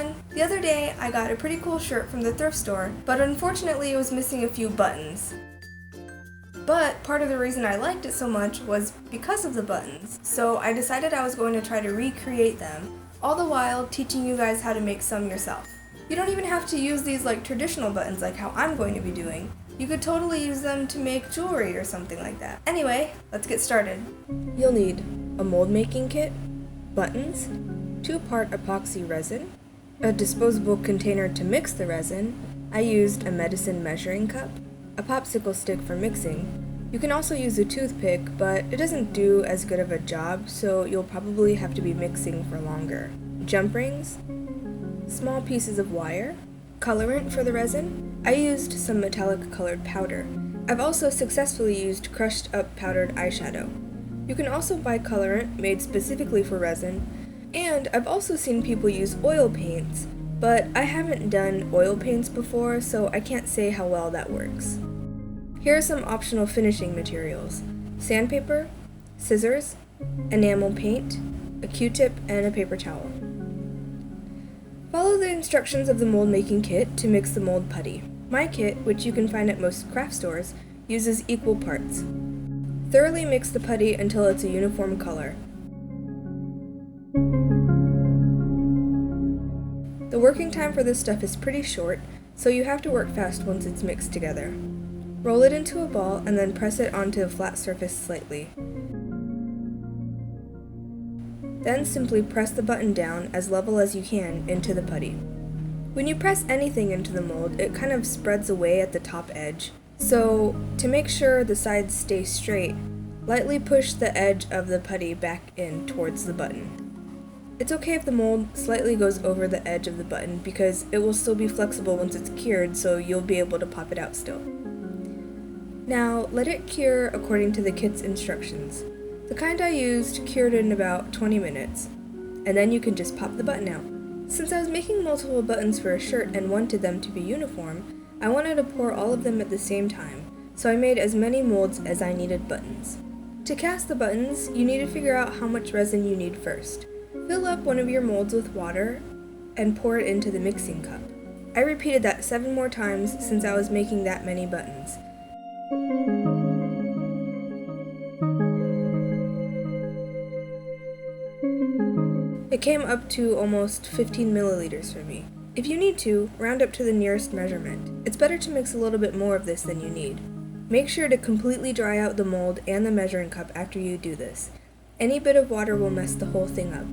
everyone! The other day I got a pretty cool shirt from the thrift store, but unfortunately it was missing a few buttons. But part of the reason I liked it so much was because of the buttons, so I decided I was going to try to recreate them, all the while teaching you guys how to make some yourself. You don't even have to use these like traditional buttons like how I'm going to be doing. You could totally use them to make jewelry or something like that. Anyway, let's get started. You'll need a mold making kit, buttons, 2-part epoxy resin, a disposable container to mix the resin. I used a medicine measuring cup, a popsicle stick for mixing. You can also use a toothpick, but it doesn't do as good of a job, so you'll probably have to be mixing for longer. Jump rings, small pieces of wire, colorant for the resin. I used some metallic colored powder. I've also successfully used crushed up powdered eyeshadow. You can also buy colorant made specifically for resin, and I've also seen people use oil paints, but I haven't done oil paints before, so I can't say how well that works. Here are some optional finishing materials: sandpaper, scissors, enamel paint, a Q-tip, and a paper towel. Follow the instructions of the mold making kit to mix the mold putty. My kit, which you can find at most craft stores, uses equal parts. Thoroughly mix the putty until it's a uniform color. The working time for this stuff is pretty short, so you have to work fast once it's mixed together. Roll it into a ball and then press it onto a flat surface slightly. Then simply press the button down as level as you can into the putty. When you press anything into the mold, it kind of spreads away at the top edge. So, to make sure the sides stay straight, lightly push the edge of the putty back in towards the button. It's okay if the mold slightly goes over the edge of the button because it will still be flexible once it's cured, so you'll be able to pop it out still. Now, let it cure according to the kit's instructions. The kind I used cured in about 20 minutes, and then you can just pop the button out. Since I was making multiple buttons for a shirt and wanted them to be uniform, I wanted to pour all of them at the same time, so I made as many molds as I needed buttons. To cast the buttons, you need to figure out how much resin you need first. Fill up one of your molds with water and pour it into the mixing cup. I repeated that 7 more times since I was making that many buttons. It came up to almost 15 milliliters for me. If you need to, round up to the nearest measurement. It's better to mix a little bit more of this than you need. Make sure to completely dry out the mold and the measuring cup after you do this. Any bit of water will mess the whole thing up.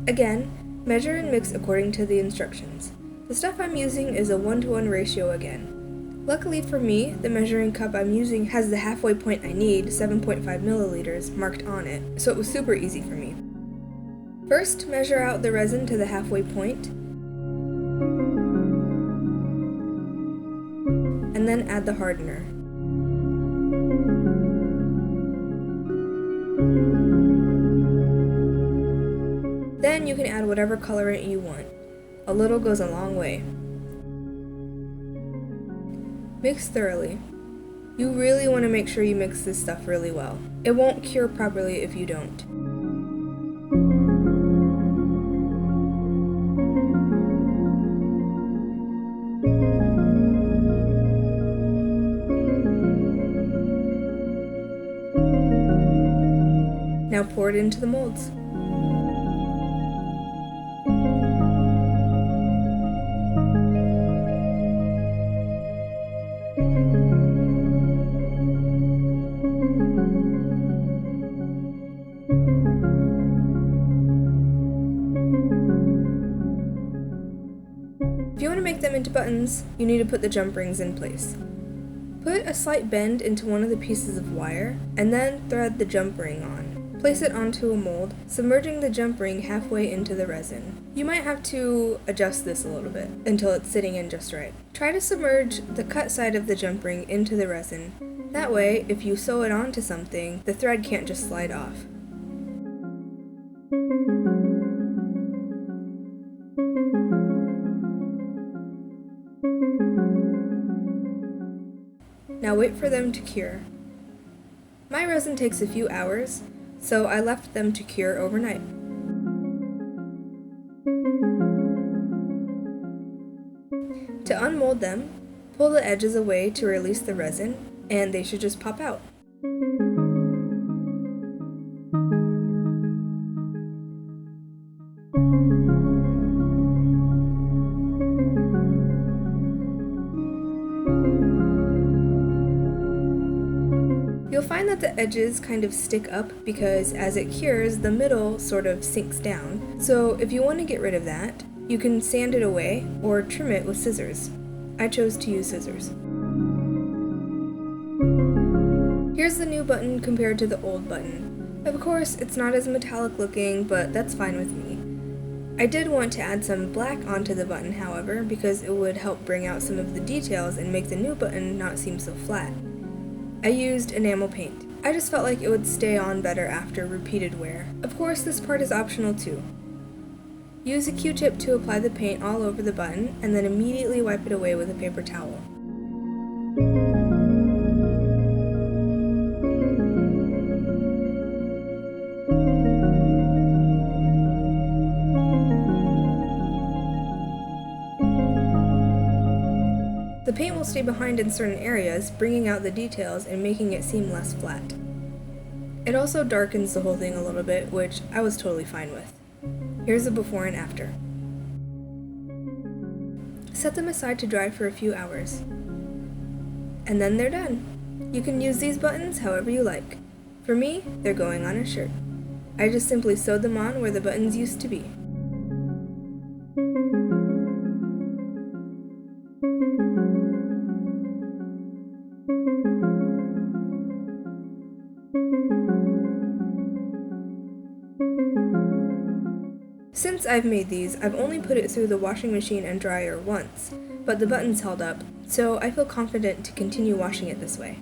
Again, measure and mix according to the instructions. The stuff I'm using is a 1-to-1 ratio again. Luckily for me, the measuring cup I'm using has the halfway point I need, 7.5 milliliters, marked on it, so it was super easy for me. First, measure out the resin to the halfway point, and then add the hardener. Then you can add whatever colorant you want. A little goes a long way. Mix thoroughly. You really want to make sure you mix this stuff really well. It won't cure properly if you don't. Now pour it into the molds. If you want to make them into buttons, you need to put the jump rings in place. Put a slight bend into one of the pieces of wire, and then thread the jump ring on. Place it onto a mold, submerging the jump ring halfway into the resin. You might have to adjust this a little bit until it's sitting in just right. Try to submerge the cut side of the jump ring into the resin. That way, if you sew it onto something, the thread can't just slide off. Now wait for them to cure. My resin takes a few hours, so I left them to cure overnight. To unmold them, pull the edges away to release the resin, and they should just pop out. You'll find that the edges kind of stick up because as it cures, the middle sort of sinks down. So if you want to get rid of that, you can sand it away or trim it with scissors. I chose to use scissors. Here's the new button compared to the old button. Of course, it's not as metallic looking, but that's fine with me. I did want to add some black onto the button, however, because it would help bring out some of the details and make the new button not seem so flat. I used enamel paint. I just felt like it would stay on better after repeated wear. Of course, this part is optional too. Use a Q-tip to apply the paint all over the button and then immediately wipe it away with a paper towel. The paint will stay behind in certain areas, bringing out the details and making it seem less flat. It also darkens the whole thing a little bit, which I was totally fine with. Here's the before and after. Set them aside to dry for a few hours. And then they're done. You can use these buttons however you like. For me, they're going on a shirt. I just simply sewed them on where the buttons used to be. Since I've made these, I've only put it through the washing machine and dryer once, but the buttons held up, so I feel confident to continue washing it this way.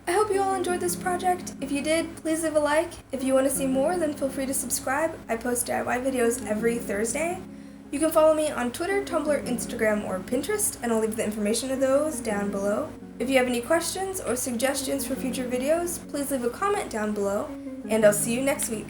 I hope you all enjoyed this project. If you did, please leave a like. If you want to see more, then feel free to subscribe. I post DIY videos every Thursday. You can follow me on Twitter, Tumblr, Instagram, or Pinterest, and I'll leave the information of those down below. If you have any questions or suggestions for future videos, please leave a comment down below, and I'll see you next week.